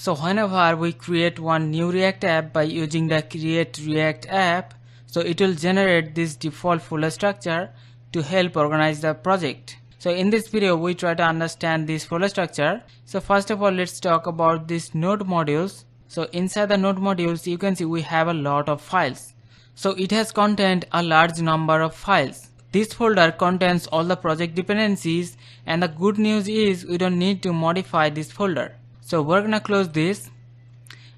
So whenever we create one new React app by using the create React app, so it will generate this default folder structure to help organize the project. So in this video we try to understand this folder structure. So first of all, let's talk about this node modules. So inside the node modules you can see we have a lot of files. So it has contained a large number of files. This folder contains all the project dependencies, and the good news is we don't need to modify this folder. So we're gonna close this,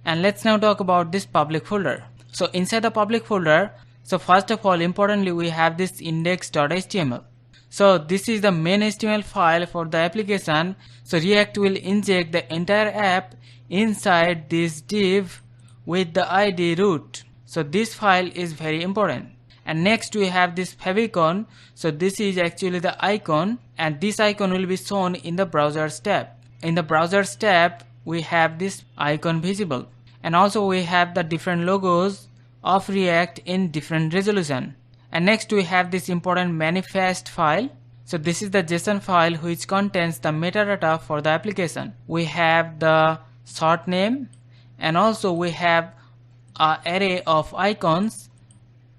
and let's now talk about this public folder. So inside the public folder, so first of all, importantly, we have this index.html. So this is the main HTML file for the application. So React will inject the entire app inside this div with the ID root. So this file is very important. And next we have this favicon. So this is actually the icon, and this icon will be shown in the browsers tab. In the browsers tab we have this icon visible, and also we have the different logos of React in different resolution. And next we have this important manifest file. So this is the JSON file which contains the metadata for the application. We have the short name, and also we have an array of icons,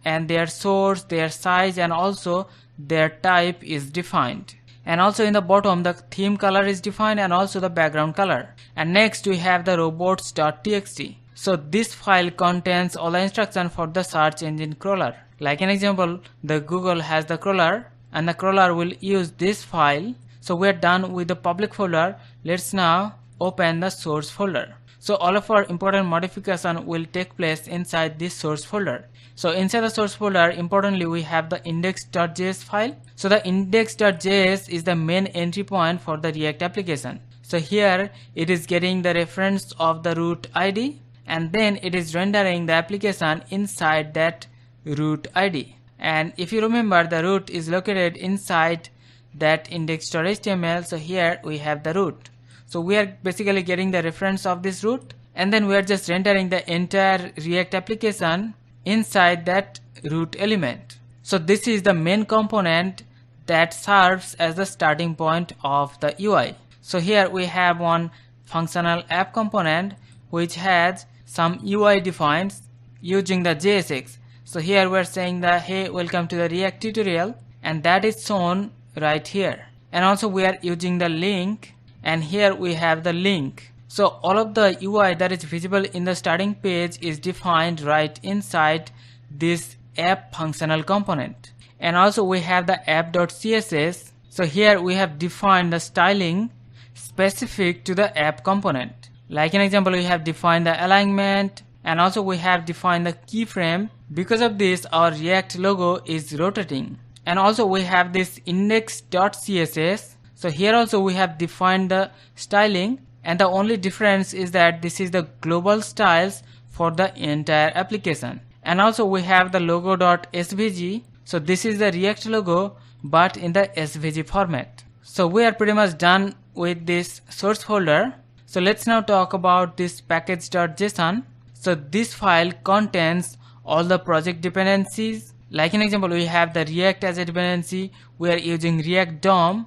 and their source, their size, and also their type is defined. And also in the bottom the theme color is defined, and also the background color. And next we have the robots.txt. So this file contains all the instructions for the search engine crawler. Like an example, the Google has the crawler, and the crawler will use this file. So we are done with the public folder. Let's now open the source folder. So all of our important modification will take place inside this source folder. So inside the source folder, importantly, we have the index.js file. So the index.js is the main entry point for the React application. So here it is getting the reference of the root ID, and then it is rendering the application inside that root ID. And if you remember, the root is located inside that index.html. So here we have the root. So we are basically getting the reference of this root, and then we are just rendering the entire React application inside that root element. So this is the main component that serves as the starting point of the UI. So here we have one functional app component which has some UI defined using the JSX. So here we are saying that hey, welcome to the React tutorial, and that is shown right here. And also we are using the link, and here we have the link. So all of the UI that is visible in the starting page is defined right inside this app functional component. And also we have the app.css. So here we have defined the styling specific to the app component. Like an example, we have defined the alignment, and also we have defined the keyframe. Because of this, our React logo is rotating. And also we have this index.css. So here also we have defined the styling, and the only difference is that this is the global styles for the entire application. And also we have the logo.svg. So this is the React logo but in the SVG format. So we are pretty much done with this source folder. So let's now talk about this package.json. So this file contains all the project dependencies. Like an example, we have the React as a dependency. We are using React DOM.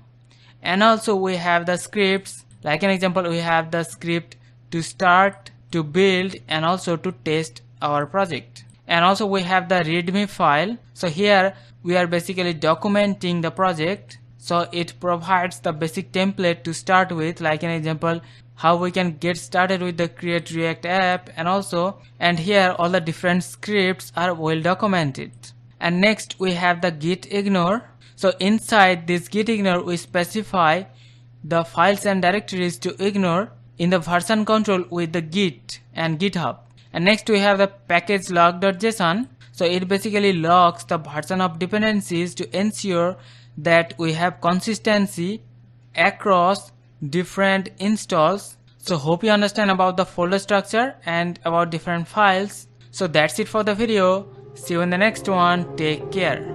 And also we have the scripts. Like an example, we have the script to start, to build, and also to test our project. And also we have the readme file. So here we are basically documenting the project. So it provides the basic template to start with. Like an example, how we can get started with the create React app, and here all the different scripts are well documented. And next we have the gitIgnore. So inside this gitIgnore we specify the files and directories to ignore in the version control with the git and github. And next we have the package-lock.json. So it basically locks the version of dependencies to ensure that we have consistency across different installs. So hope you understand about the folder structure and about different files. So that's it for the video. See you in the next one. Take care.